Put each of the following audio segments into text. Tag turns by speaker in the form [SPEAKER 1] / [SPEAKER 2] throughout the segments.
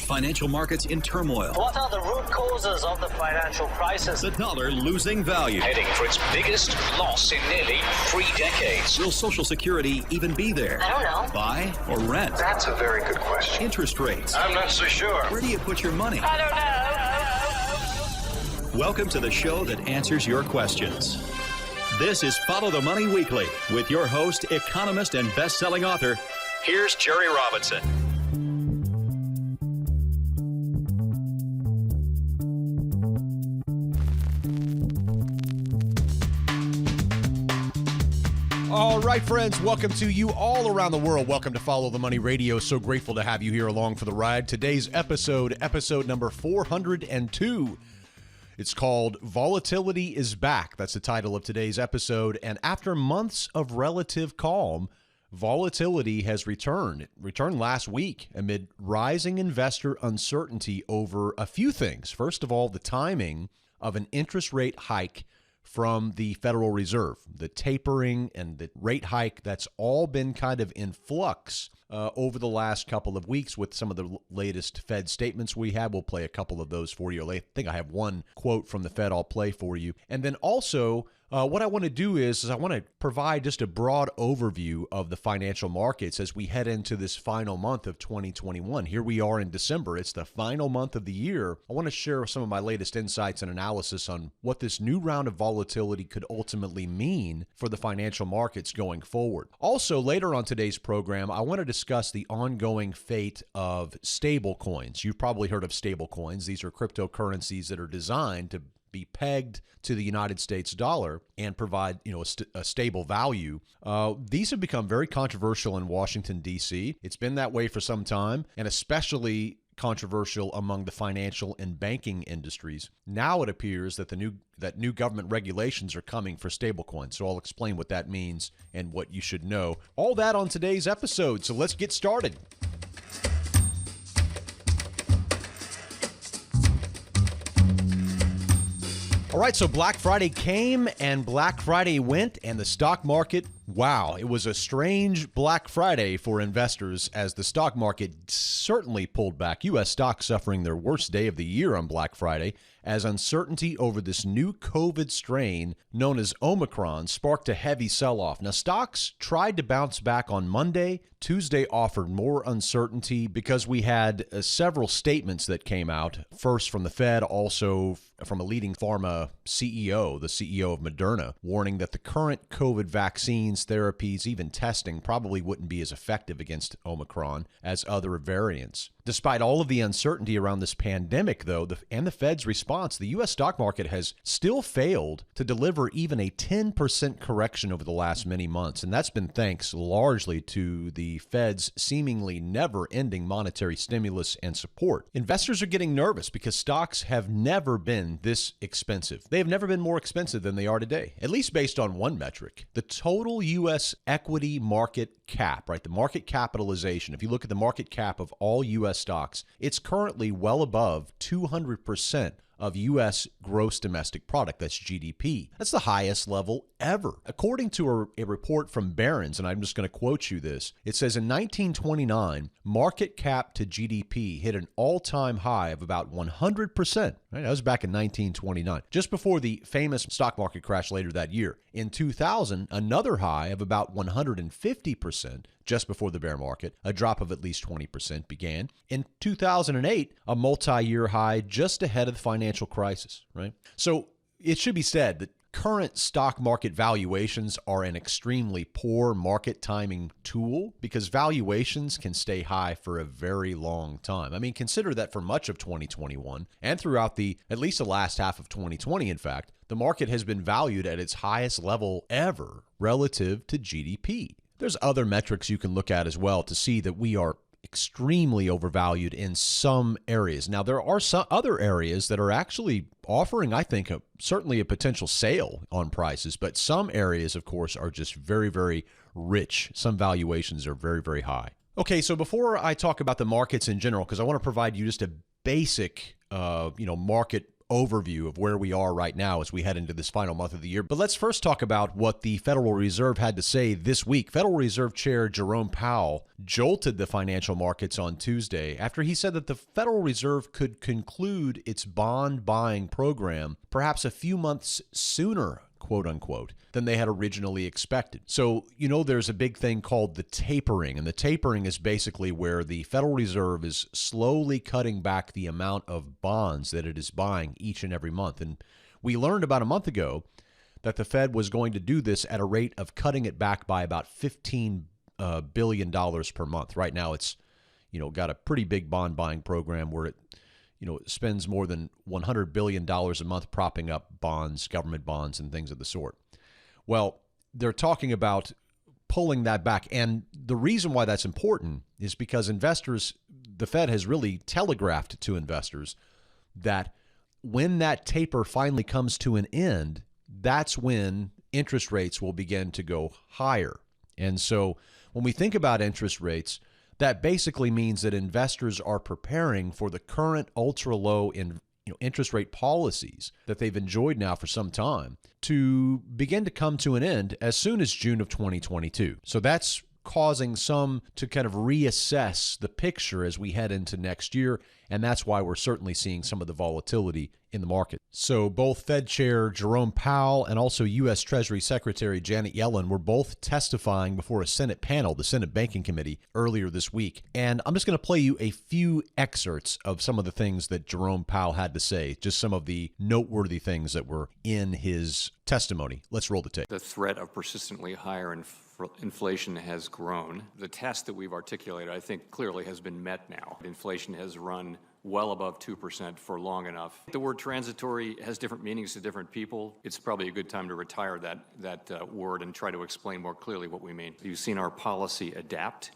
[SPEAKER 1] Financial markets in turmoil.
[SPEAKER 2] What are the root causes of the financial crisis?
[SPEAKER 1] The dollar losing value.
[SPEAKER 3] Heading for its biggest loss in nearly 3 decades.
[SPEAKER 1] Will Social Security even be there?
[SPEAKER 2] I don't know.
[SPEAKER 1] Buy or rent?
[SPEAKER 4] That's a very good question.
[SPEAKER 1] Interest rates.
[SPEAKER 4] I'm not so sure.
[SPEAKER 1] Where do you put your money?
[SPEAKER 2] I don't know.
[SPEAKER 1] Welcome to the show that answers your questions. This is Follow the Money Weekly with your host, economist, and best-selling author. Here's Jerry Robinson.
[SPEAKER 5] All right, friends, welcome to you all around the world. Welcome to Follow the Money Radio. So grateful to have you here along for the ride. Today's episode number 402. It's called Volatility is Back. That's the title of today's episode. And after months of relative calm, volatility has returned. It returned last week amid rising investor uncertainty over a few things. First of all, the timing of an interest rate hike from the Federal Reserve, the tapering and the rate hike that's all been kind of in flux over the last couple of weeks with some of the latest Fed statements we have. We'll play a couple of those for you. I think I have one quote from the Fed I'll play for you. And then also, what I want to do is I want to provide just a broad overview of the financial markets as we head into this final month of 2021. Here we are in December. It's the final month of the year. I want to share some of my latest insights and analysis on what this new round of volatility could ultimately mean for the financial markets going forward. Also, later on today's program, I want to discuss the ongoing fate of stablecoins. You've probably heard of stablecoins. These are cryptocurrencies that are designed to be pegged to the United States dollar and provide, a stable value. These have become very controversial in Washington, D.C. It's been that way for some time, and especially controversial among the financial and banking industries. Now it appears that new government regulations are coming for stablecoins. So I'll explain what that means and what you should know. All that on today's episode. So let's get started. All right, so Black Friday came and Black Friday went, and the stock market, wow, it was a strange Black Friday for investors as the stock market certainly pulled back. U.S. stocks suffering their worst day of the year on Black Friday as uncertainty over this new COVID strain known as Omicron sparked a heavy sell-off. Now, stocks tried to bounce back on Monday. Tuesday offered more uncertainty because we had several statements that came out, first from the Fed, also from a leading pharma CEO, the CEO of Moderna, warning that the current COVID vaccines, therapies, even testing probably wouldn't be as effective against Omicron as other variants. Despite all of the uncertainty around this pandemic, though, and the Fed's response, the U.S. stock market has still failed to deliver even a 10% correction over the last many months. And that's been thanks largely to the Fed's seemingly never-ending monetary stimulus and support. Investors are getting nervous because stocks have never been this expensive. They have never been more expensive than they are today, at least based on one metric. The total U.S. equity market cap, right? The market capitalization. If you look at the market cap of all U.S. stocks, it's currently well above 200% of U.S. gross domestic product. That's GDP. That's the highest level ever. According to a report from Barron's, and I'm just going to quote you this, it says in 1929, market cap to GDP hit an all-time high of about 100%. Right? That was back in 1929, just before the famous stock market crash later that year. In 2000, another high of about 150%, just before the bear market. A drop of at least 20% began. In 2008, a multi-year high just ahead of the financial crisis, right? So it should be said that current stock market valuations are an extremely poor market timing tool because valuations can stay high for a very long time. I mean, consider that for much of 2021 and throughout at least the last half of 2020, in fact, the market has been valued at its highest level ever relative to GDP. There's other metrics you can look at as well to see that we are extremely overvalued in some areas. Now, there are some other areas that are actually offering, I think, certainly a potential sale on prices, but some areas, of course, are just very, very rich. Some valuations are very, very high. Okay, so before I talk about the markets in general, because I want to provide you just a basic market overview of where we are right now as we head into this final month of the year. But let's first talk about what the Federal Reserve had to say this week. Federal Reserve Chair Jerome Powell jolted the financial markets on Tuesday after he said that the Federal Reserve could conclude its bond buying program perhaps a few months sooner, quote unquote, than they had originally expected. So, there's a big thing called the tapering, and the tapering is basically where the Federal Reserve is slowly cutting back the amount of bonds that it is buying each and every month. And we learned about a month ago that the Fed was going to do this at a rate of cutting it back by about $15 billion per month. Right now, it's, got a pretty big bond buying program where it spends more than $100 billion a month propping up bonds, government bonds, and things of the sort. Well, they're talking about pulling that back. And the reason why that's important is because the Fed has really telegraphed to investors that when that taper finally comes to an end, that's when interest rates will begin to go higher. And so when we think about interest rates, that basically means that investors are preparing for the current ultra-low interest rate policies that they've enjoyed now for some time to begin to come to an end as soon as June of 2022. So that's causing some to kind of reassess the picture as we head into next year, and that's why we're certainly seeing some of the volatility in the market. So both Fed Chair Jerome Powell and also U.S. Treasury Secretary Janet Yellen were both testifying before a Senate panel, the Senate Banking Committee, earlier this week. And I'm just going to play you a few excerpts of some of the things that Jerome Powell had to say, just some of the noteworthy things that were in his testimony. Let's roll the tape.
[SPEAKER 6] The threat of persistently higher inflation has grown. The test that we've articulated, I think, clearly has been met now. Inflation has run well above 2% for long enough. The word transitory has different meanings to different people. It's probably a good time to retire that word and try to explain more clearly what we mean. You've seen our policy adapt,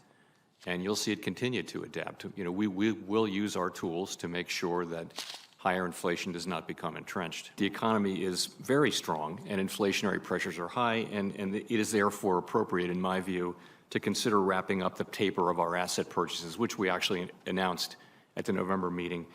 [SPEAKER 6] and you'll see it continue to adapt. We will use our tools to make sure that higher inflation does not become entrenched. The economy is very strong and inflationary pressures are high, and it is therefore appropriate, in my view, to consider wrapping up the taper of our asset purchases, which we actually announced at the November meeting,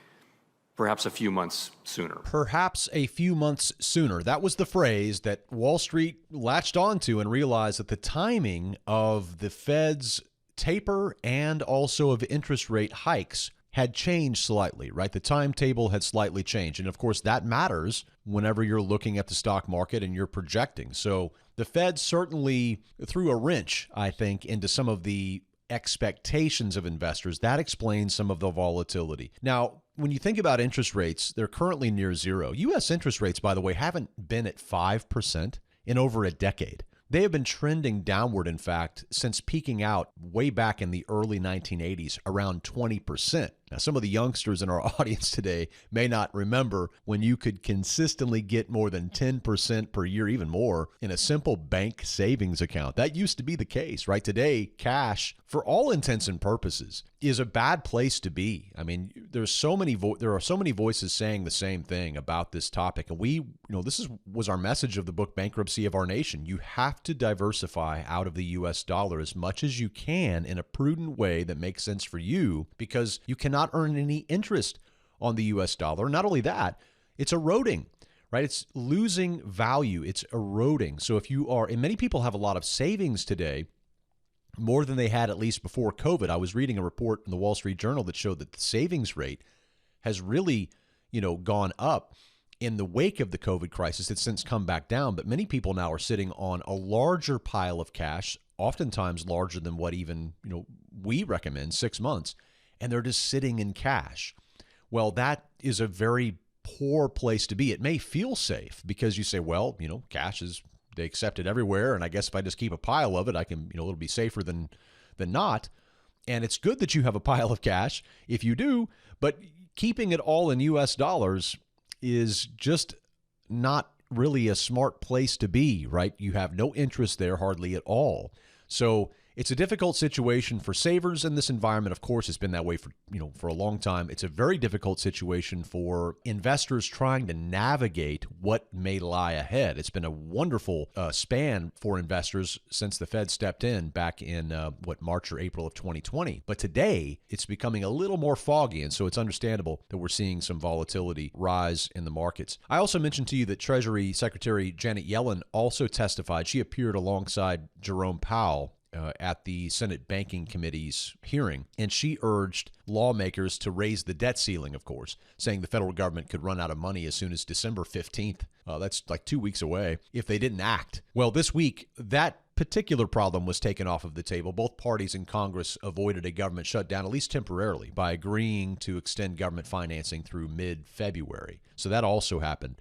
[SPEAKER 6] perhaps a few months sooner.
[SPEAKER 5] Perhaps a few months sooner. That was the phrase that Wall Street latched onto and realized that the timing of the Fed's taper and also of interest rate hikes had changed slightly, right? The timetable had slightly changed. And of course, that matters whenever you're looking at the stock market and you're projecting. So the Fed certainly threw a wrench, I think, into some of the expectations of investors. That explains some of the volatility. Now, when you think about interest rates, they're currently near zero. U.S. interest rates, by the way, haven't been at 5% in over a decade. They have been trending downward, in fact, since peaking out way back in the early 1980s, around 20%. Now, some of the youngsters in our audience today may not remember when you could consistently get more than 10% per year, even more, in a simple bank savings account. That used to be the case, right? Today, cash, for all intents and purposes, is a bad place to be. I mean, there are so many voices saying the same thing about this topic. And this was our message of the book, Bankruptcy of Our Nation. You have to diversify out of the U.S. dollar as much as you can in a prudent way that makes sense for you, because you cannot earn any interest on the U.S. dollar. Not only that, it's eroding, right? It's losing value. It's eroding. So and many people have a lot of savings today, more than they had at least before COVID. I was reading a report in the Wall Street Journal that showed that the savings rate has really, gone up in the wake of the COVID crisis. It's since come back down, but many people now are sitting on a larger pile of cash, oftentimes larger than what even, we recommend, 6 months, and they're just sitting in cash. Well, that is a very poor place to be. It may feel safe because you say, well, cash they accept it everywhere, and I guess if I just keep a pile of it, I can, it'll be safer than not. And it's good that you have a pile of cash if you do, but keeping it all in U.S. dollars is just not really a smart place to be, right? You have no interest there hardly at all. So It's a difficult situation for savers in this environment. Of course, it's been that way for a long time. It's a very difficult situation for investors trying to navigate what may lie ahead. It's been a wonderful span for investors since the Fed stepped in back in March or April of 2020. But today, it's becoming a little more foggy, and so it's understandable that we're seeing some volatility rise in the markets. I also mentioned to you that Treasury Secretary Janet Yellen also testified. She appeared alongside Jerome Powell at the Senate Banking Committee's hearing, and she urged lawmakers to raise the debt ceiling, of course, saying the federal government could run out of money as soon as December 15th. That's like 2 weeks away if they didn't act. Well, this week, that particular problem was taken off of the table. Both parties in Congress avoided a government shutdown, at least temporarily, by agreeing to extend government financing through mid-February. So that also happened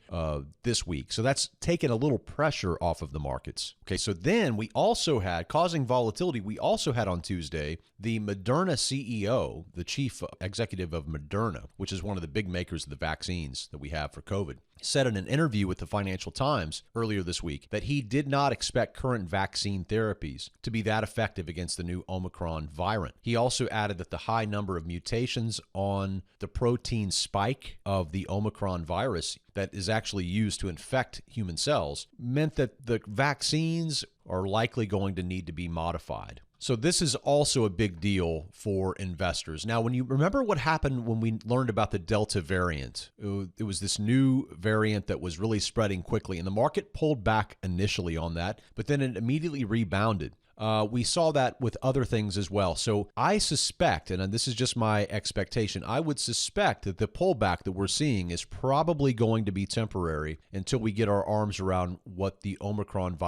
[SPEAKER 5] this week. So that's taken a little pressure off of the markets. Okay, so then we also had, causing volatility, we also had on Tuesday, the Moderna CEO, the chief executive of Moderna, which is one of the big makers of the vaccines that we have for COVID, said in an interview with the Financial Times earlier this week that he did not expect current vaccine therapies to be that effective against the new Omicron variant. He also added that the high number of mutations on the protein spike of the Omicron virus that is actually used to infect human cells meant that the vaccines are likely going to need to be modified. So this is also a big deal for investors. Now, when you remember what happened when we learned about the Delta variant, it was this new variant that was really spreading quickly, and the market pulled back initially on that, but then it immediately rebounded. We saw that with other things as well. So I suspect, and this is just my expectation, I would suspect that the pullback that we're seeing is probably going to be temporary until we get our arms around what the Omicron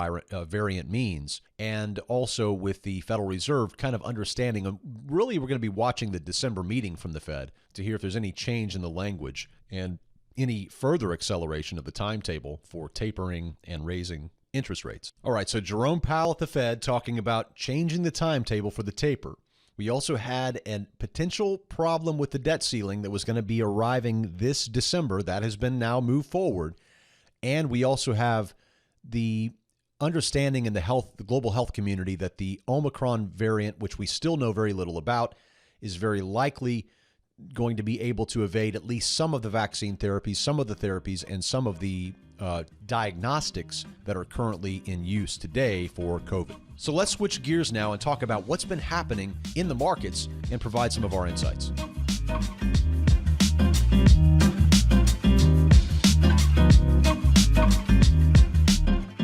[SPEAKER 5] variant means. And also with the Federal Reserve kind of understanding, really we're going to be watching the December meeting from the Fed to hear if there's any change in the language and any further acceleration of the timetable for tapering and raising interest rates. All right, so Jerome Powell at the Fed talking about changing the timetable for the taper. We also had a potential problem with the debt ceiling that was going to be arriving this December. That has been now moved forward. And we also have the understanding in the global health community that the Omicron variant, which we still know very little about, is very likely going to be able to evade at least some of the vaccine therapies, some of the therapies, and some of the diagnostics that are currently in use today for COVID. So let's switch gears now and talk about what's been happening in the markets and provide some of our insights.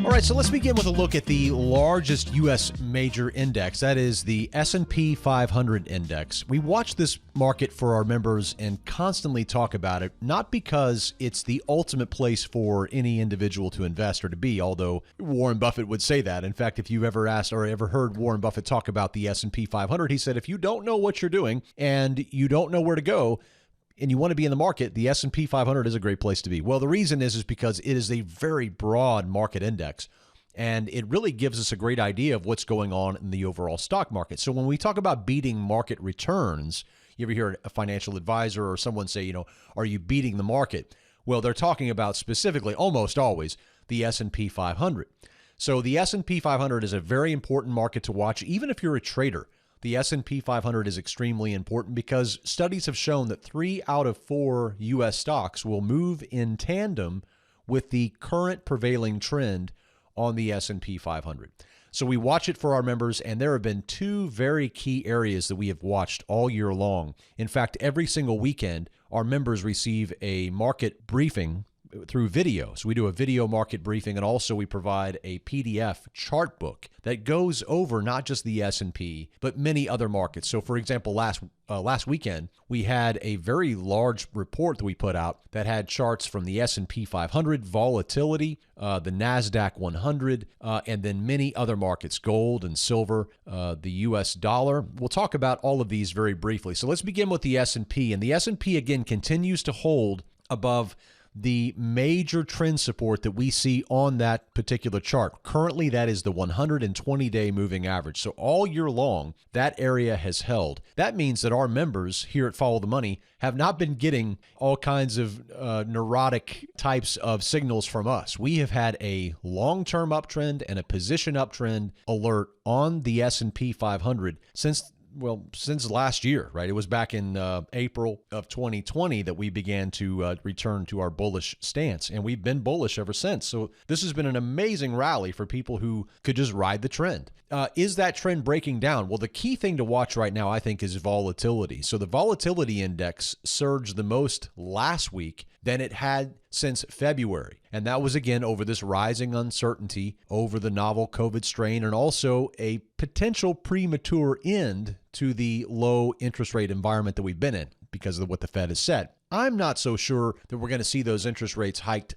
[SPEAKER 5] All right, so let's begin with a look at the largest U.S. major index. That is the S&P 500 index. We watch this market for our members and constantly talk about it, not because it's the ultimate place for any individual to invest or to be, although Warren Buffett would say that. In fact, if you've ever asked or ever heard Warren Buffett talk about the S&P 500, he said, if you don't know what you're doing and you don't know where to go, and you want to be in the market, the S&P 500 is a great place to be. Well, the reason is because it is a very broad market index, and it really gives us a great idea of what's going on in the overall stock market. So when we talk about beating market returns, you ever hear a financial advisor or someone say, are you beating the market? Well, they're talking about specifically, almost always, the S&P 500. So the S&P 500 is a very important market to watch, even if you're a trader. The S&P 500 is extremely important because studies have shown that 3 out of 4 U.S. stocks will move in tandem with the current prevailing trend on the S&P 500. So we watch it for our members, and there have been 2 very key areas that we have watched all year long. In fact, every single weekend, our members receive a market briefing through video. So we do a video market briefing, and also we provide a PDF chart book that goes over not just the S&P, but many other markets. So for example, last weekend, we had a very large report that we put out that had charts from the S&P 500, volatility, the NASDAQ 100, and then many other markets, gold and silver, the U.S. dollar. We'll talk about all of these very briefly. So let's begin with the S&P. And the S&P, again, continues to hold above the major trend support that we see on that particular chart. Currently, that is the 120-day moving average. So all year long, that area has held. That means that our members here at Follow the Money have not been getting all kinds of neurotic types of signals from us. We have had a long-term uptrend and a position uptrend alert on the S&P 500 since last year, right? It was back in April of 2020 that we began to return to our bullish stance, and we've been bullish ever since. So this has been an amazing rally for people who could just ride the trend. Is that trend breaking down? Well, the key thing to watch right now, I think, is volatility. So the volatility index surged the most last week than it had since February. And that was, again, over this rising uncertainty over the novel COVID strain and also a potential premature end to the low interest rate environment that we've been in because of what the Fed has said. I'm not so sure that we're going to see those interest rates hiked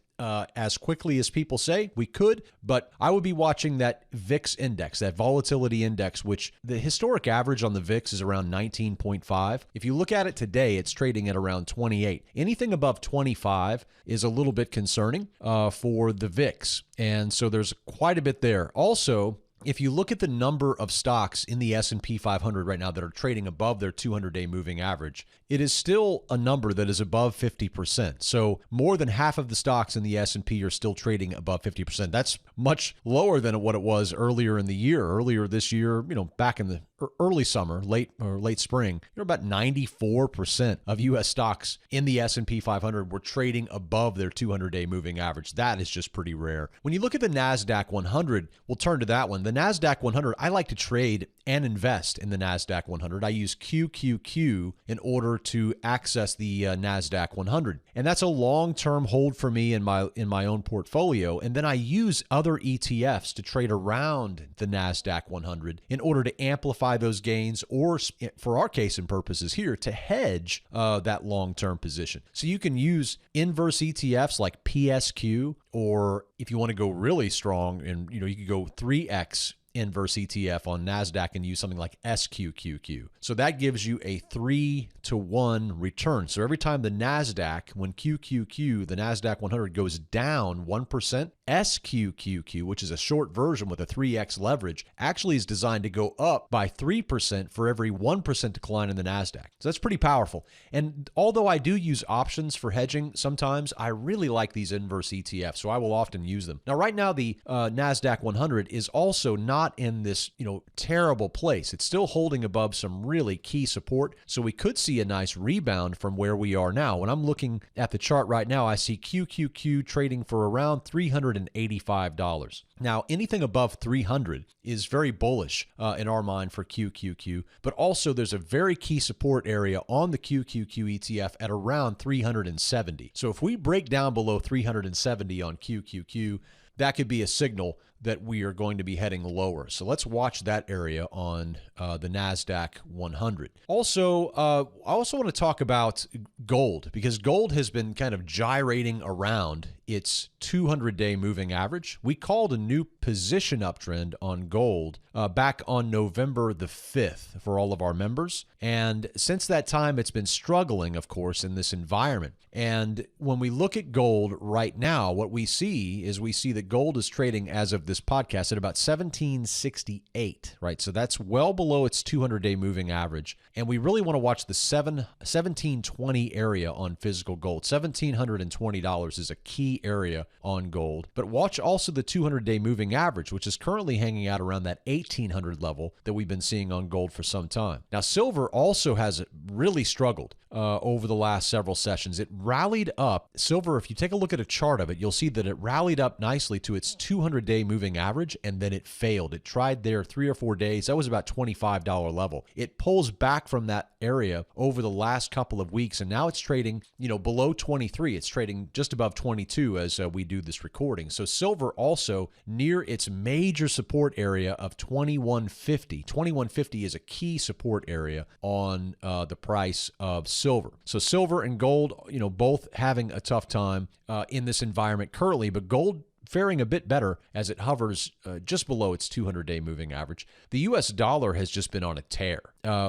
[SPEAKER 5] as quickly as people say. We could, but I would be watching that VIX index, that volatility index, which the historic average on the VIX is around 19.5. If you look at it today, it's trading at around 28. Anything above 25 is a little bit concerning for the VIX. And so there's quite a bit there. Also, if you look at the number of stocks in the S&P 500 right now that are trading above their 200-day moving average, it is still a number that is above 50%. So more than half of the stocks in the S&P are still trading above 50%. That's much lower than what it was earlier in the year. Earlier this year, back in the early summer, late spring, about 94% of U.S. stocks in the S&P 500 were trading above their 200-day moving average. That is just pretty rare. When you look at the NASDAQ 100, we'll turn to that one. The NASDAQ 100, I like to trade and invest in the NASDAQ 100. I use QQQ in order to access the NASDAQ 100. And that's a long-term hold for me in my own portfolio. And then I use other ETFs to trade around the NASDAQ 100 in order to amplify those gains or, for our case and purposes here, to hedge that long-term position. So you can use inverse ETFs like PSQ, or if you want to go really strong, and you could go 3X inverse ETF on NASDAQ and use something like SQQQ. So that gives you a 3-to-1 return. So every time the NASDAQ, when QQQ, the NASDAQ 100 goes down 1%, SQQQ, which is a short version with a 3X leverage, actually is designed to go up by 3% for every 1% decline in the NASDAQ. So that's pretty powerful. And although I do use options for hedging sometimes, I really like these inverse ETFs, so I will often use them. Now, right now, the NASDAQ 100 is also not in this, terrible place. It's still holding above some really key support, so we could see a nice rebound from where we are now. When I'm looking at the chart right now, I see QQQ trading for around $385. Now, anything above 300 is very bullish in our mind for QQQ, but also there's a very key support area on the QQQ ETF at around 370. So if we break down below 370 on QQQ, that could be a signal that we are going to be heading lower. So let's watch that area on the NASDAQ 100. Also, I also want to talk about gold, because gold has been kind of gyrating around its 200-day moving average. We called a new position uptrend on gold back on November the 5th for all of our members. And since that time, it's been struggling, of course, in this environment. And when we look at gold right now, what we see that gold is trading, as of this podcast, at about 1768, right? So that's well below its 200-day moving average. And we really want to watch the 1720 area on physical gold. $1,720 is a key area on gold. But watch also the 200-day moving average, which is currently hanging out around that 1800 level that we've been seeing on gold for some time. Now, silver also has really struggled over the last several sessions. It rallied up. Silver, if you take a look at a chart of it, you'll see that it rallied up nicely to its 200-day moving average, and then it failed. It tried there 3 or 4 days. That was about $25 level. It pulls back from that area over the last couple of weeks, and now it's trading, below 23. It's trading just above 22 as we do this recording. So silver also near its major support area of 2150. 2150 is a key support area on the price of silver. So silver and gold, both having a tough time in this environment currently, but gold faring a bit better as it hovers just below its 200-day moving average. The U.S. dollar has just been on a tear.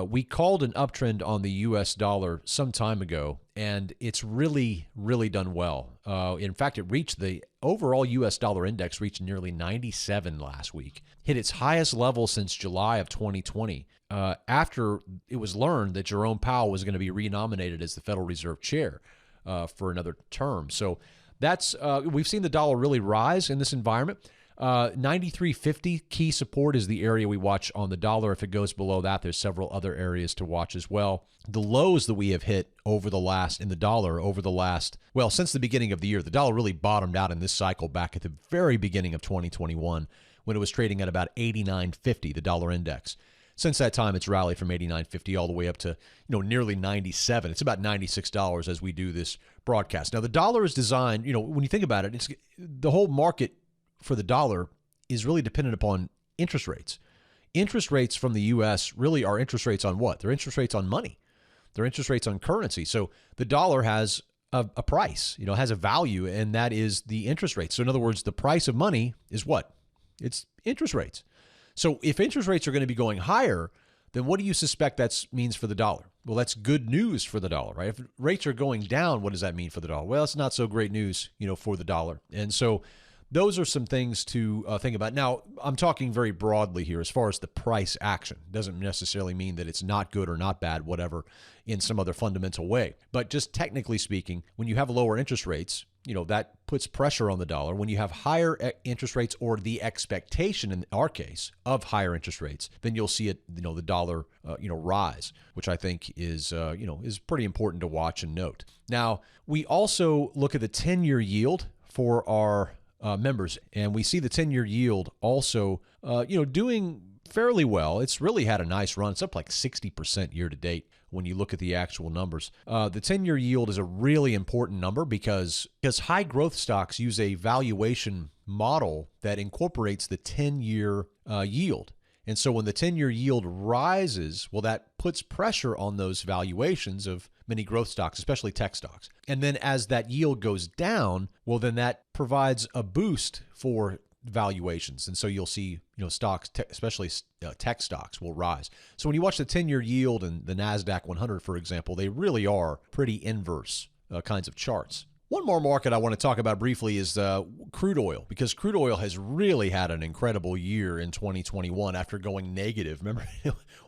[SPEAKER 5] We called an uptrend on the U.S. dollar some time ago, and it's really, really done well. In fact, the overall U.S. dollar index reached nearly 97 last week, hit its highest level since July of 2020, after it was learned that Jerome Powell was going to be renominated as the Federal Reserve Chair for another term. So that's we've seen the dollar really rise in this environment. 93.50 key support is the area we watch on the dollar. If it goes below that, there's several other areas to watch as well. The lows that we have hit since the beginning of the year, the dollar really bottomed out in this cycle back at the very beginning of 2021 when it was trading at about 89.50, the dollar index. Since that time, it's rallied from 89.50 all the way up to nearly 97. It's about $96 as we do this broadcast. Now, the dollar is designed, when you think about it, it's the whole market for the dollar is really dependent upon interest rates. Interest rates from the U.S. really are interest rates on what? They're interest rates on money. They're interest rates on currency. So the dollar has a price, has a value, and that is the interest rate. So in other words, the price of money is what? It's interest rates. So if interest rates are going to be going higher, then what do you suspect that means for the dollar? Well, that's good news for the dollar, right? If rates are going down, what does that mean for the dollar? Well, it's not so great news, for the dollar. And so those are some things to think about. Now, I'm talking very broadly here as far as the price action. It doesn't necessarily mean that it's not good or not bad, whatever, in some other fundamental way. But just technically speaking, when you have lower interest rates, that puts pressure on the dollar. When you have higher interest rates, or the expectation in our case of higher interest rates, then you'll see it, the dollar, rise, which I think is pretty important to watch and note. Now, we also look at the 10-year yield for our members, and we see the 10-year yield also, doing fairly well. It's really had a nice run. It's up like 60% year to date when you look at the actual numbers. The 10-year yield is a really important number because high growth stocks use a valuation model that incorporates the 10-year yield. And so when the 10-year yield rises, well, that puts pressure on those valuations of many growth stocks, especially tech stocks. And then as that yield goes down, well, then that provides a boost for valuations. And so you'll see, stocks, especially tech stocks, will rise. So when you watch the 10-year yield and the NASDAQ 100, for example, they really are pretty inverse kinds of charts. One more market I want to talk about briefly is crude oil, because crude oil has really had an incredible year in 2021 after going negative. Remember,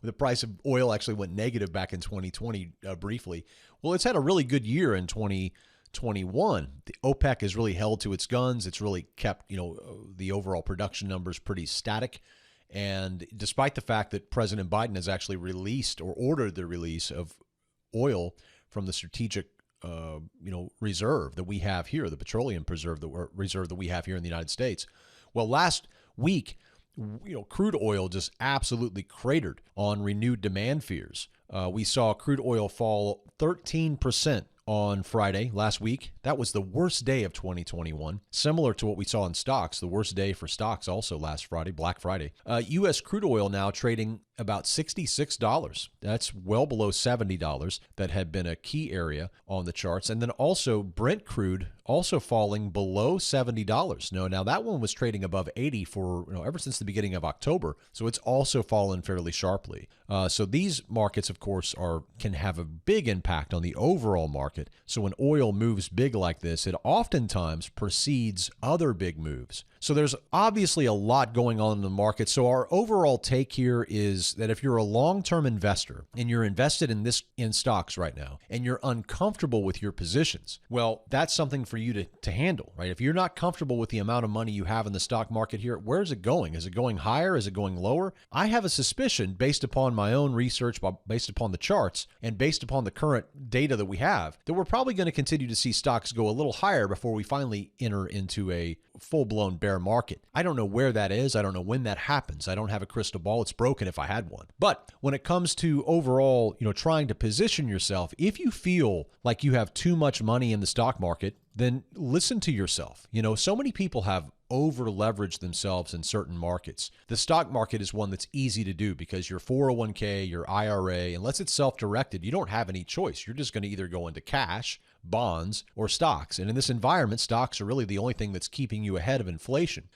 [SPEAKER 5] the price of oil actually went negative back in 2020 briefly. Well, it's had a really good year in 2021. The OPEC has really held to its guns. It's really kept, the overall production numbers pretty static. And despite the fact that President Biden has actually released or ordered the release of oil from the strategic reserve that we have here, the petroleum reserve that we have here in the United States. Well, last week, crude oil just absolutely cratered on renewed demand fears. We saw crude oil fall 13% on Friday last week. That was the worst day of 2021, similar to what we saw in stocks, the worst day for stocks also last Friday, Black Friday. U.S. crude oil now trading about $66. That's well below $70. That had been a key area on the charts. And then also Brent crude also falling below $70. Now that one was trading above 80 for ever since the beginning of October. So it's also fallen fairly sharply. So these markets, of course, can have a big impact on the overall market. So when oil moves big like this, it oftentimes precedes other big moves. So there's obviously a lot going on in the market. So our overall take here is that if you're a long-term investor and you're invested in stocks right now and you're uncomfortable with your positions, well, that's something for you to handle, right? If you're not comfortable with the amount of money you have in the stock market here, where's it going? Is it going higher? Is it going lower? I have a suspicion based upon my own research, based upon the charts, and based upon the current data that we have, that we're probably going to continue to see stocks go a little higher before we finally enter into a full-blown bear market. I don't know where that is. I don't know when that happens. I don't have a crystal ball. It's broken if I had one. But when it comes to overall, trying to position yourself, if you feel like you have too much money in the stock market, then listen to yourself. So many people have over-leveraged themselves in certain markets. The stock market is one that's easy to do because your 401k, your IRA, unless it's self-directed, you don't have any choice. You're just going to either go into cash, bonds, or stocks. And in this environment, stocks are really the only thing that's keeping you ahead of inflation.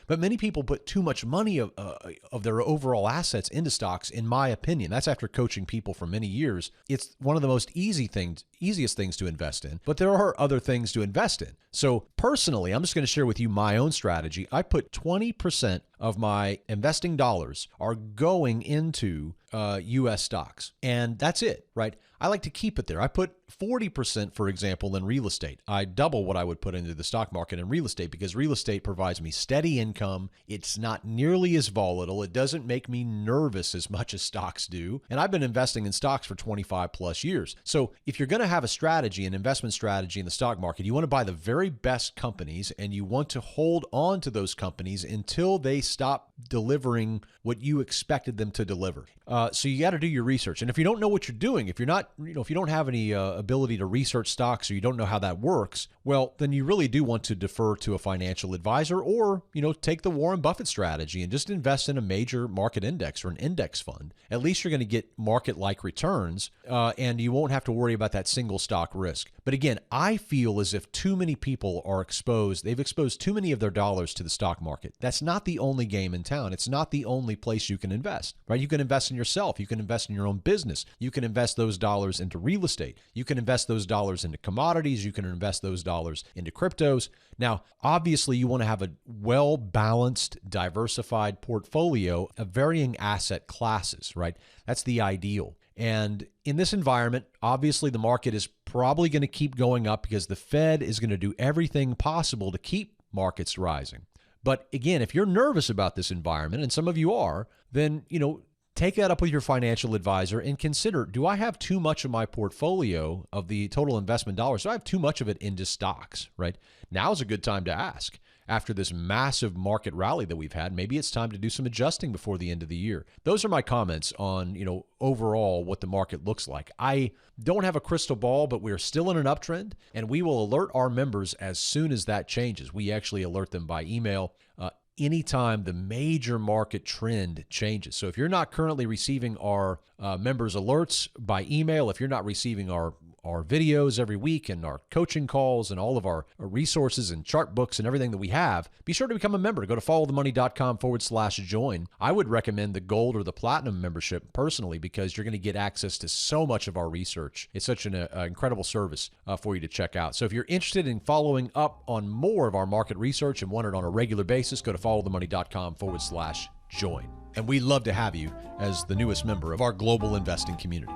[SPEAKER 5] But many people put too much money of their overall assets into stocks, in my opinion. That's after coaching people for many years. It's one of the most easiest things to invest in, but there are other things to invest in. So personally, I'm just going to share with you my own strategy. I put 20% of my investing dollars are going into U.S. stocks, and that's it, right? I like to keep it there. I put 40%, for example, in real estate. I double what I would put into the stock market in real estate because real estate provides me steady income. It's not nearly as volatile. It doesn't make me nervous as much as stocks do. And I've been investing in stocks for 25 plus years. So if you're going to have a strategy, an investment strategy in the stock market, you want to buy the very best companies and you want to hold on to those companies until they stop delivering what you expected them to deliver. So you got to do your research. And if you don't know what you're doing, if you don't have any ability to research stocks or you don't know how that works, well, then you really do want to defer to a financial advisor or, take the Warren Buffett strategy and just invest in a major market index or an index fund. At least you're going to get market-like returns and you won't have to worry about that single stock risk. But again, I feel as if too many people are exposed. They've exposed too many of their dollars to the stock market. That's not the only game in town. It's not the only place you can invest, right? You can invest in yourself. You can invest in your own business. You can invest those dollars into real estate. You can invest those dollars into commodities. You can invest those dollars into cryptos. Now, obviously, you want to have a well-balanced, diversified portfolio of varying asset classes, right? That's the ideal. And in this environment, obviously, the market is probably going to keep going up because the Fed is going to do everything possible to keep markets rising. But again, if you're nervous about this environment, and some of you are, then, take that up with your financial advisor and consider, do I have too much of my portfolio of the total investment dollars? Do I have too much of it into stocks, right? Now's a good time to ask. After this massive market rally that we've had, maybe it's time to do some adjusting before the end of the year. Those are my comments on, overall what the market looks like. I don't have a crystal ball, but we're still in an uptrend, and we will alert our members as soon as that changes. We actually alert them by email anytime the major market trend changes. So if you're not currently receiving our members alerts by email, if you're not receiving our videos every week and our coaching calls and all of our resources and chart books and everything that we have, be sure to become a member. Go to followthemoney.com/join. I would recommend the gold or the platinum membership personally because you're going to get access to so much of our research. It's such an incredible service for you to check out. So if you're interested in following up on more of our market research and want it on a regular basis, go to followthemoney.com/join. And we'd love to have you as the newest member of our global investing community.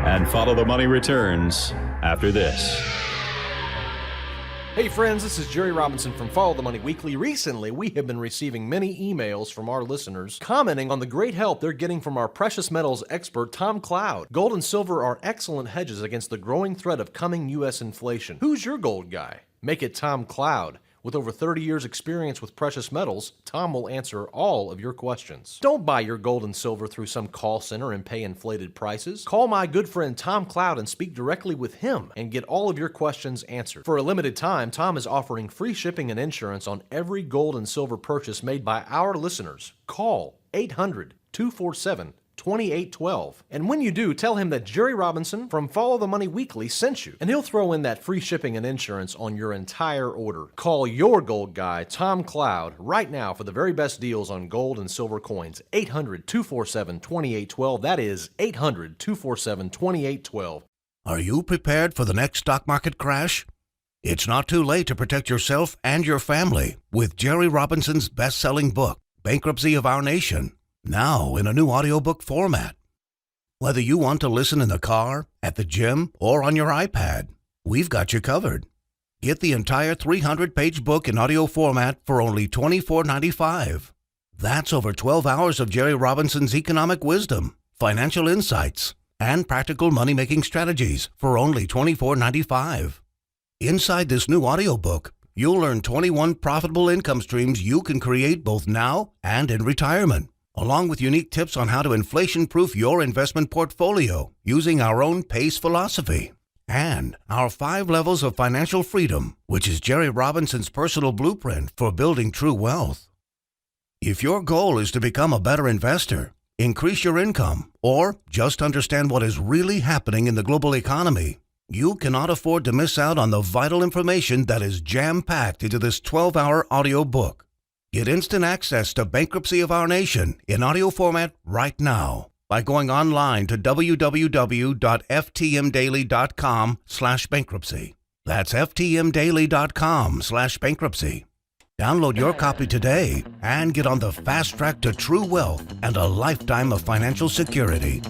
[SPEAKER 1] And Follow the Money returns after this.
[SPEAKER 5] Hey friends, this is Jerry Robinson from Follow the Money Weekly. Recently, we have been receiving many emails from our listeners commenting on the great help they're getting from our precious metals expert, Tom Cloud. Gold and silver are excellent hedges against the growing threat of coming U.S. inflation. Who's your gold guy? Make it Tom Cloud. With over 30 years experience with precious metals, Tom will answer all of your questions. Don't buy your gold and silver through some call center and pay inflated prices. Call my good friend Tom Cloud and speak directly with him and get all of your questions answered. For a limited time, Tom is offering free shipping and insurance on every gold and silver purchase made by our listeners. Call 800-247-2812. And when you do, tell him that Jerry Robinson from Follow the Money Weekly sent you, and he'll throw in that free shipping and insurance on your entire order. Call your gold guy, Tom Cloud, right now for the very best deals on gold and silver coins. 800-247-2812. That is 800-247-2812.
[SPEAKER 7] Are you prepared for the next stock market crash? It's not too late to protect yourself and your family with Jerry Robinson's best-selling book, Bankruptcy of Our Nation. Now in a new audiobook format. Whether you want to listen in the car, at the gym, or on your iPad, we've got you covered. Get the entire 300-page book in audio format for only $24.95. That's over 12 hours of Jerry Robinson's economic wisdom, financial insights, and practical money-making strategies for only $24.95. Inside this new audiobook, you'll earn 21 profitable income streams you can create both now and in retirement, along with unique tips on how to inflation-proof your investment portfolio using our own PACE philosophy. And our 5 levels of financial freedom, which is Jerry Robinson's personal blueprint for building true wealth. If your goal is to become a better investor, increase your income, or just understand what is really happening in the global economy, you cannot afford to miss out on the vital information that is jam-packed into this 12-hour audio book. Get instant access to Bankruptcy of Our Nation in audio format right now by going online to www.ftmdaily.com/bankruptcy. That's ftmdaily.com/bankruptcy. Download your copy today and get on the fast track to true wealth and a lifetime of financial security.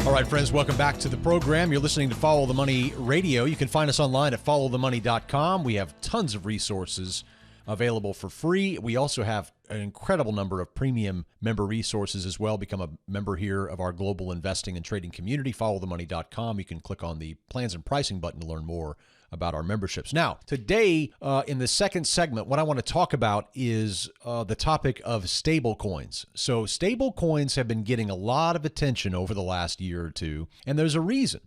[SPEAKER 5] All right, friends, welcome back to the program. You're listening to Follow the Money Radio. You can find us online at followthemoney.com. We have tons of resources available for free. We also have an incredible number of premium member resources as well. Become a member here of our global investing and trading community, followthemoney.com. You can click on the plans and pricing button to learn more about our memberships. Now, today in the second segment, what I want to talk about is the topic of stable coins. So stable coins have been getting a lot of attention over the last year or two, and there's a reason,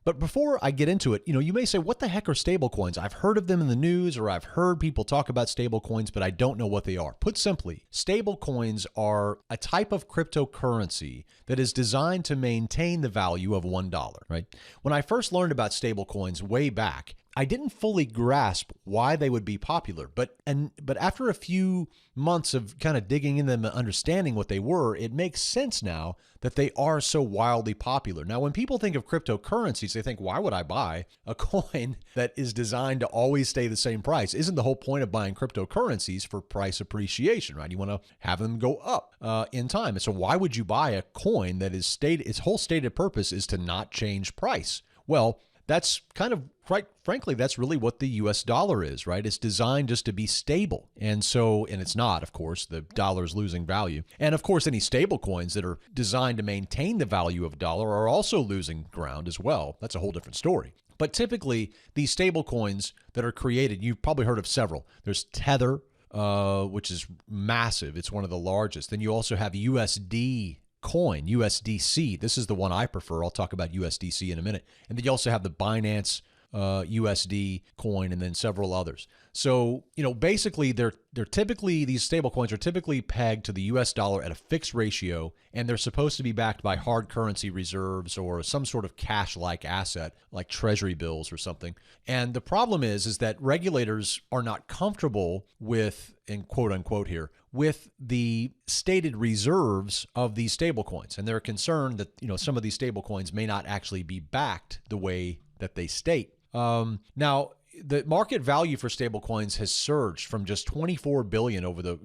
[SPEAKER 5] But before I get into it, you may say, what the heck are stable coins? I've heard of them in the news, or I've heard people talk about stable coins, but I don't know what they are. Put simply, stable coins are a type of cryptocurrency that is designed to maintain the value of $1, right? When I first learned about stable coins way back, I didn't fully grasp why they would be popular, but after a few months of kind of digging in them and understanding what they were, it makes sense now that they are so wildly popular. Now, when people think of cryptocurrencies, they think, why would I buy a coin that is designed to always stay the same price? Isn't the whole point of buying cryptocurrencies for price appreciation, right? You want to have them go up in time. And so why would you buy a coin that is its whole stated purpose is to not change price? Well, that's kind of, quite frankly, that's really what the US dollar is, right? It's designed just to be stable. And it's not, of course, the dollar is losing value. And of course, any stable coins that are designed to maintain the value of a dollar are also losing ground as well. That's a whole different story. But typically, these stable coins that are created, you've probably heard of several. There's Tether, which is massive. It's one of the largest. Then you also have USD coin, USDC. This is the one I prefer. I'll talk about USDC in a minute. And then you also have the Binance USD coin, and then several others. So, basically they're typically, these stable coins are typically pegged to the US dollar at a fixed ratio, and they're supposed to be backed by hard currency reserves or some sort of cash-like asset like treasury bills or something. And the problem is that regulators are not comfortable with, in quote unquote here, with the stated reserves of these stable coins. And they're concerned that, some of these stable coins may not actually be backed the way that they state. Now, the market value for stablecoins has surged from just $24 billion over the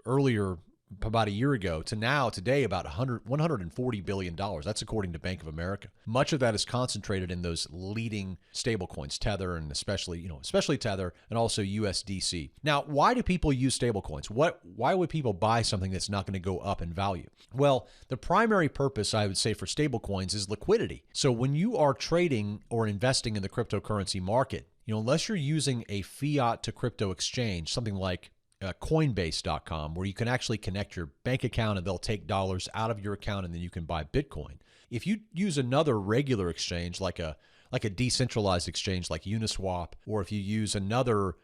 [SPEAKER 5] earlier about a year ago to now today about $140 billion. That's according to Bank of America. Much of that is concentrated in those leading stablecoins, Tether, and especially Tether, and also USDC. Now, why do people use stablecoins? Why would people buy something that's not going to go up in value? Well, the primary purpose, I would say, for stablecoins is liquidity. So when you are trading or investing in the cryptocurrency market, unless you're using a fiat to crypto exchange, something like Coinbase.com, where you can actually connect your bank account and they'll take dollars out of your account and then you can buy Bitcoin. If you use another regular exchange like a decentralized exchange like Uniswap, or if you use another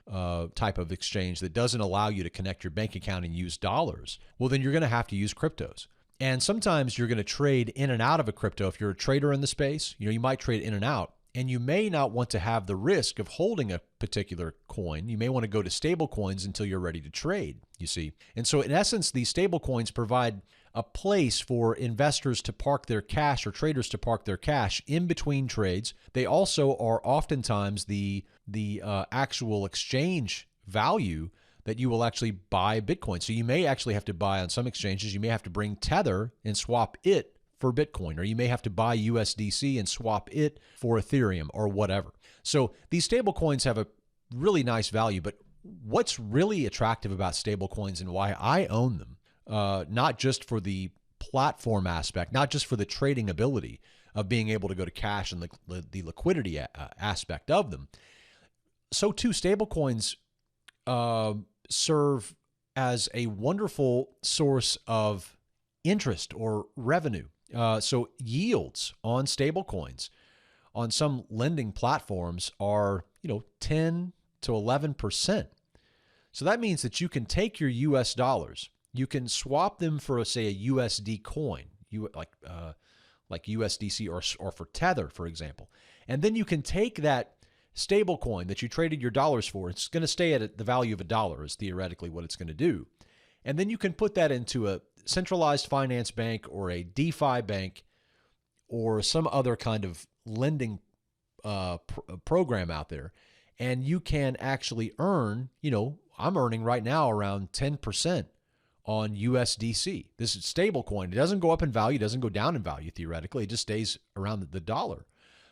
[SPEAKER 5] type of exchange that doesn't allow you to connect your bank account and use dollars, well, then you're going to have to use cryptos. And sometimes you're going to trade in and out of a crypto. If you're a trader in the space, you might trade in and out. And you may not want to have the risk of holding a particular coin. You may want to go to stable coins until you're ready to trade, you see. And so in essence, these stable coins provide a place for investors to park their cash or traders to park their cash in between trades. They also are oftentimes the actual exchange value that you will actually buy Bitcoin. So you may actually have to buy on some exchanges, you may have to bring Tether and swap it for Bitcoin, or you may have to buy USDC and swap it for Ethereum or whatever. So these stable coins have a really nice value, but what's really attractive about stable coins and why I own them, not just for the platform aspect, not just for the trading ability of being able to go to cash and the liquidity aspect of them. So too, stablecoins serve as a wonderful source of interest or revenue. So yields on stablecoins on some lending platforms are, 10 to 11%. So that means that you can take your US dollars, you can swap them for, say, a USD coin, like USDC or for Tether, for example. And then you can take that stable coin that you traded your dollars for. It's going to stay at the value of $1 is theoretically what it's going to do. And then you can put that into a centralized finance bank or a DeFi bank or some other kind of lending program out there. And you can actually earn, I'm earning right now around 10% on USDC. This is stable coin. It doesn't go up in value, doesn't go down in value theoretically. It just stays around the dollar.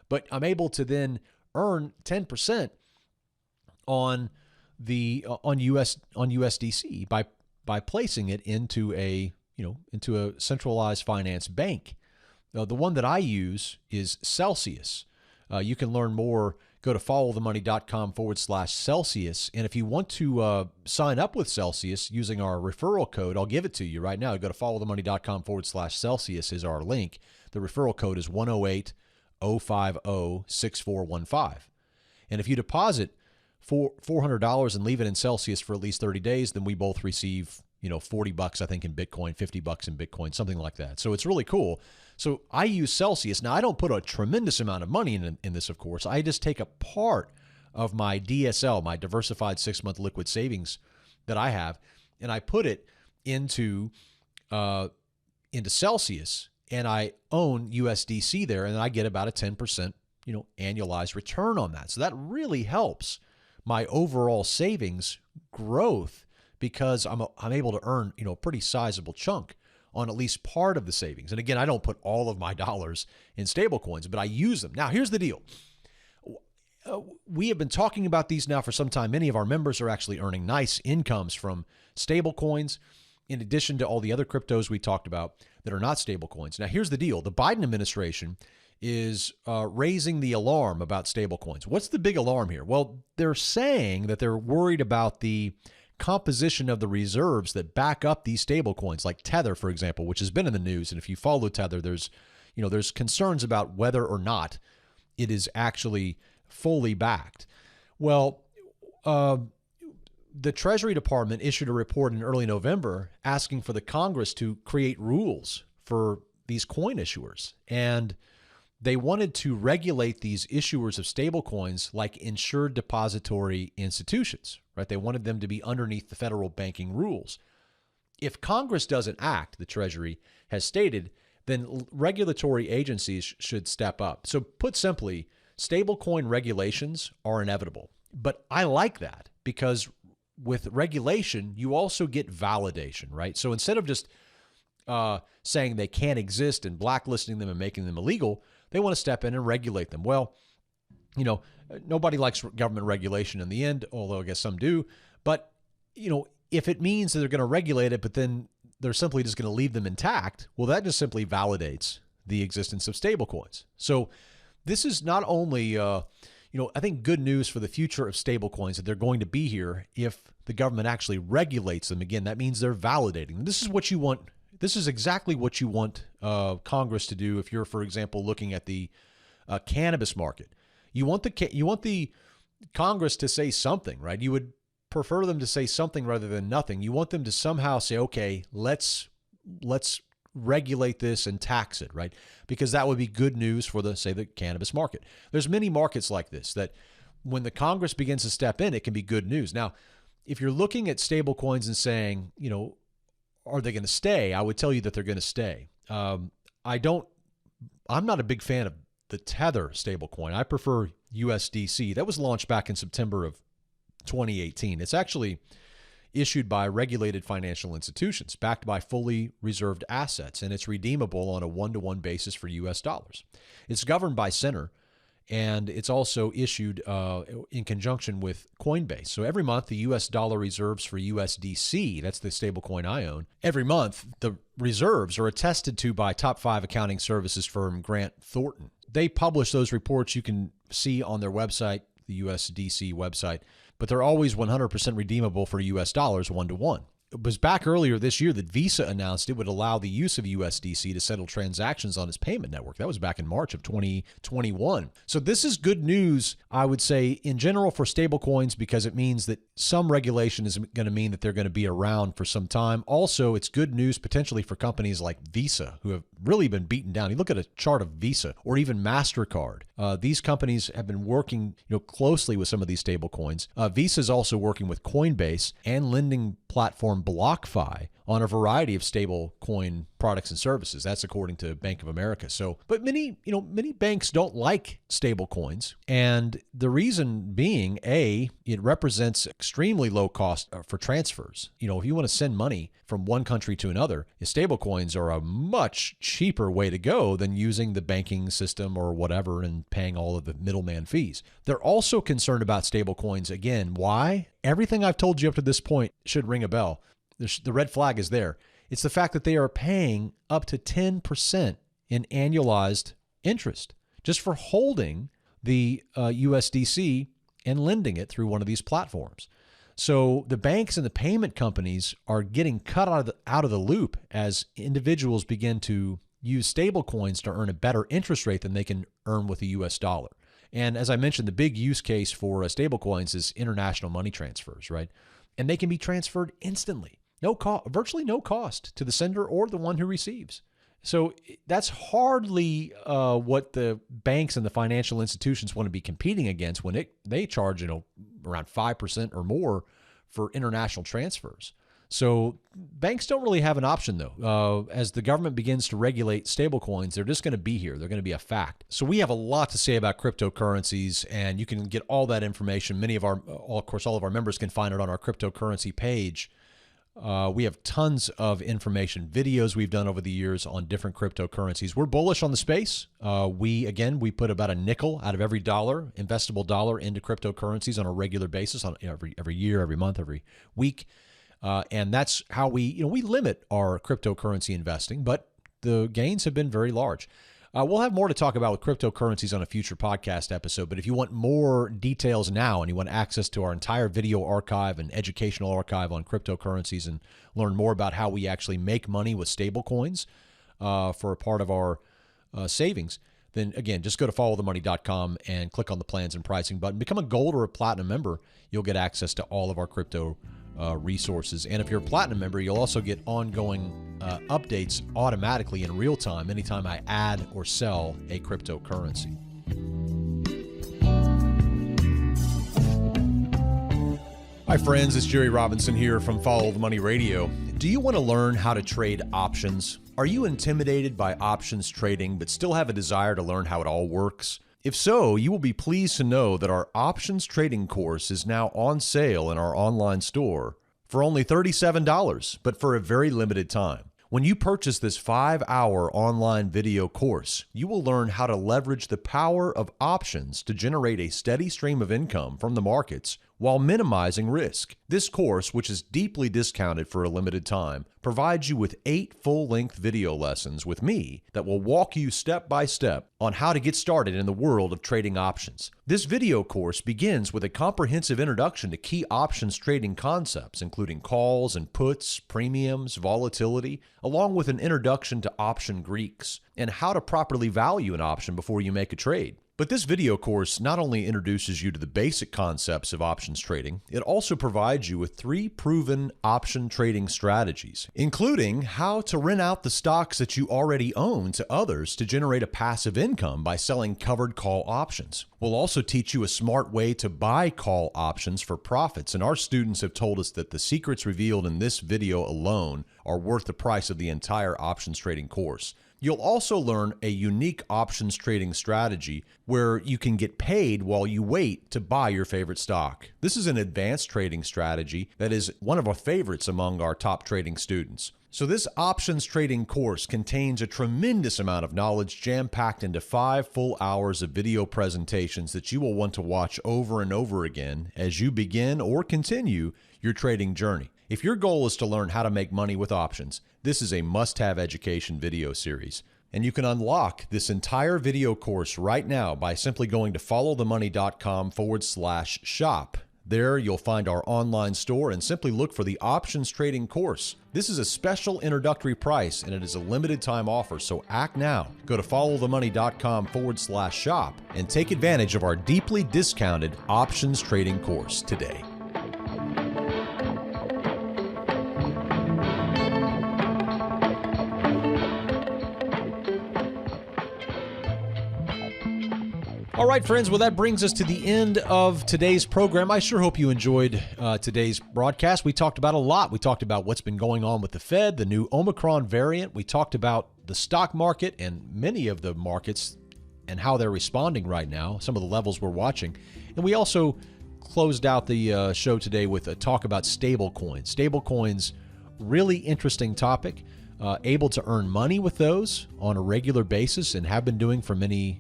[SPEAKER 5] But I'm able to then earn 10% on USDC by placing it into a centralized finance bank. Now, the one that I use is Celsius. You can learn more. Go to followthemoney.com/Celsius. And if you want to sign up with Celsius using our referral code, I'll give it to you right now. Go to followthemoney.com/Celsius is our link. The referral code is 108-050-6415. And if you deposit $400 and leave it in Celsius for at least 30 days, then we both receive, $40, I think, in Bitcoin, $50 in Bitcoin, something like that. So it's really cool. So I use Celsius. Now, I don't put a tremendous amount of money in this, of course. I just take a part of my DSL, my diversified 6-month liquid savings that I have, and I put it into Celsius, and I own USDC there, and I get about a 10%, annualized return on that. So that really helps my overall savings growth because I'm able to earn, a pretty sizable chunk on at least part of the savings. And again, I don't put all of my dollars in stable coins, but I use them. Now, here's the deal. We have been talking about these now for some time. Many of our members are actually earning nice incomes from stable coins, in addition to all the other cryptos we talked about that are not stable coins. Now, here's the deal. The Biden administration is raising the alarm about stable coins. What's the big alarm here? Well, they're saying that they're worried about the composition of the reserves that back up these stable coins, like Tether, for example, which has been in the news. And if you follow Tether, there's concerns about whether or not it is actually fully backed. Well, the Treasury Department issued a report in early November asking for the Congress to create rules for these coin issuers. And they wanted to regulate these issuers of stablecoins like insured depository institutions, right? They wanted them to be underneath the federal banking rules. If Congress doesn't act, the Treasury has stated, then regulatory agencies should step up. So put simply, stablecoin regulations are inevitable. But I like that because with regulation, you also get validation, right? So instead of just saying they can't exist and blacklisting them and making them illegal, they want to step in and regulate them. Well, nobody likes government regulation in the end, although I guess some do. But, if it means that they're going to regulate it, but then they're simply just going to leave them intact, well, that just simply validates the existence of stablecoins. So this is not only, I think good news for the future of stablecoins that they're going to be here if the government actually regulates them. Again, that means they're validating them. This is what you want. This is exactly what you want Congress to do if you're, for example, looking at the cannabis market. You want the Congress to say something, right? You would prefer them to say something rather than nothing. You want them to somehow say, okay, let's regulate this and tax it, right? Because that would be good news for the cannabis market. There's many markets like this that when the Congress begins to step in, it can be good news. Now, if you're looking at stable coins and saying, are they going to stay? I would tell you that they're going to stay. I'm not a big fan of the Tether stablecoin. I prefer USDC. That was launched back in September of 2018. It's actually issued by regulated financial institutions, backed by fully reserved assets, and it's redeemable on a one-to-one basis for U.S. dollars. It's governed by Center, And it's also issued in conjunction with Coinbase. So every month, the U.S. dollar reserves for USDC, that's the stablecoin I own, every month, the reserves are attested to by top 5 accounting services firm Grant Thornton. They publish those reports you can see on their website, the USDC website, but they're always 100% redeemable for U.S. dollars 1-to-1. It was back earlier this year that Visa announced it would allow the use of USDC to settle transactions on its payment network. That was back in March of 2021. So this is good news, I would say, in general for stablecoins, because it means that some regulation is going to mean that they're going to be around for some time. Also, it's good news potentially for companies like Visa, who have really been beaten down. You look at a chart of Visa or even MasterCard. These companies have been working closely with some of these stablecoins. Visa is also working with Coinbase and lending platform BlockFi on a variety of stable coin products and services. That's according to Bank of America. So, but many banks don't like stable coins. And the reason being, it represents extremely low cost for transfers. If you want to send money from one country to another, stable coins are a much cheaper way to go than using the banking system or whatever and paying all of the middleman fees. They're also concerned about stable coins. Again, why? Everything I've told you up to this point should ring a bell. The red flag is there. It's the fact that they are paying up to 10% in annualized interest just for holding the USDC and lending it through one of these platforms. So the banks and the payment companies are getting cut out of the loop as individuals begin to use stable coins to earn a better interest rate than they can earn with the US dollar. And as I mentioned, the big use case for stable coins is international money transfers, right? And they can be transferred instantly. Virtually no cost to the sender or the one who receives. So that's hardly what the banks and the financial institutions want to be competing against when they charge around 5% or more for international transfers. So banks don't really have an option, though. As the government begins to regulate stablecoins, they're just going to be here. They're going to be a fact. So we have a lot to say about cryptocurrencies, and you can get all that information. All of our members can find it on our cryptocurrency page. We have tons of information, videos we've done over the years on different cryptocurrencies. We're bullish on the space. We put about a nickel out of every investable dollar into cryptocurrencies on a regular basis, on every year, every month, every week. And that's how we limit our cryptocurrency investing, but the gains have been very large. We'll have more to talk about with cryptocurrencies on a future podcast episode, but if you want more details now and you want access to our entire video archive and educational archive on cryptocurrencies and learn more about how we actually make money with stable coins for a part of our savings, then again, just go to followthemoney.com and click on the plans and pricing button. Become a gold or a platinum member. You'll get access to all of our crypto resources. And if you're a platinum member, you'll also get ongoing updates automatically in real time anytime I add or sell a cryptocurrency. Hi friends, it's Jerry Robinson here from Follow the Money Radio. Do you want to learn how to trade options? Are you intimidated by options trading but still have a desire to learn how it all works? If so, you will be pleased to know that our options trading course is now on sale in our online store for only $37, but for a very limited time. When you purchase this 5-hour online video course, you will learn how to leverage the power of options to generate a steady stream of income from the markets while minimizing risk. This course, which is deeply discounted for a limited time, provides you with 8 full-length video lessons with me that will walk you step by step on how to get started in the world of trading options. This video course begins with a comprehensive introduction to key options trading concepts, including calls and puts, premiums, volatility, along with an introduction to option Greeks, and how to properly value an option before you make a trade. But this video course not only introduces you to the basic concepts of options trading, it also provides you with 3 proven option trading strategies, including how to rent out the stocks that you already own to others to generate a passive income by selling covered call options. We'll also teach you a smart way to buy call options for profits, and our students have told us that the secrets revealed in this video alone are worth the price of the entire options trading course. You'll also learn a unique options trading strategy where you can get paid while you wait to buy your favorite stock. This is an advanced trading strategy that is one of our favorites among our top trading students. So this options trading course contains a tremendous amount of knowledge jam-packed into 5 full hours of video presentations that you will want to watch over and over again as you begin or continue your trading journey. If your goal is to learn how to make money with options, this is a must-have education video series. And you can unlock this entire video course right now by simply going to followthemoney.com/shop. There, you'll find our online store and simply look for the options trading course. This is a special introductory price and it is a limited time offer, so act now. Go to followthemoney.com/shop and take advantage of our deeply discounted options trading course today. All right, friends, well, that brings us to the end of today's program. I sure hope you enjoyed today's broadcast. We talked about a lot. We talked about what's been going on with the Fed, the new Omicron variant. We talked about the stock market and many of the markets and how they're responding right now, some of the levels we're watching. And we also closed out the show today with a talk about stablecoins. Stablecoins, really interesting topic. Able to earn money with those on a regular basis and have been doing for many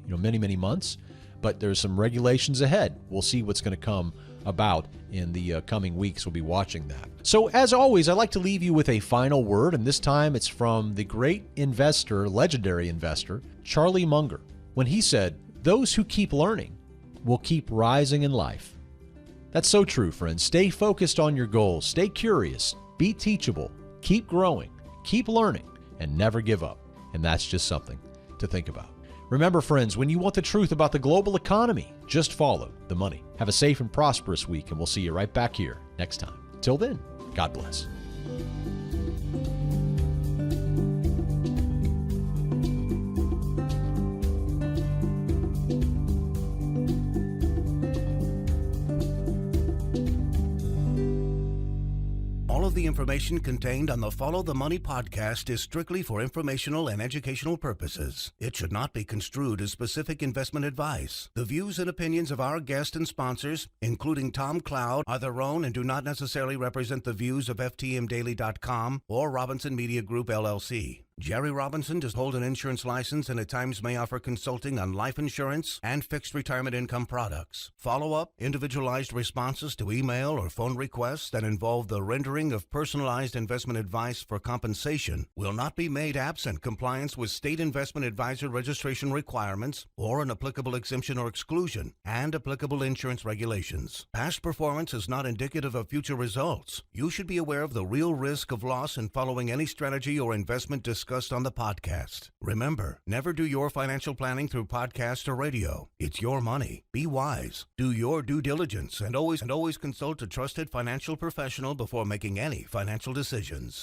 [SPEAKER 5] months. But there's some regulations ahead. We'll see what's going to come about in the coming weeks. We'll be watching that. So as always, I'd like to leave you with a final word, and this time it's from the great investor, legendary investor, Charlie Munger, when he said, "Those who keep learning will keep rising in life." That's so true, friends. Stay focused on your goals. Stay curious. Be teachable. Keep growing. Keep learning. And never give up. And that's just something to think about. Remember, friends, when you want the truth about the global economy, just follow the money. Have a safe and prosperous week, and we'll see you right back here next time. Till then, God bless.
[SPEAKER 7] All of the information contained on the Follow the Money podcast is strictly for informational and educational purposes. It should not be construed as specific investment advice. The views and opinions of our guests and sponsors, including Tom Cloud, are their own and do not necessarily represent the views of ftmdaily.com or Robinson Media Group, LLC. Jerry Robinson does hold an insurance license and at times may offer consulting on life insurance and fixed retirement income products. Follow-up, individualized responses to email or phone requests that involve the rendering of personalized investment advice for compensation will not be made absent compliance with state investment advisor registration requirements or an applicable exemption or exclusion and applicable insurance regulations. Past performance is not indicative of future results. You should be aware of the real risk of loss in following any strategy or investment discussed on the podcast. Remember, never do your financial planning through podcast or radio. It's your money. Be wise. Do your due diligence and always consult a trusted financial professional before making any financial decisions.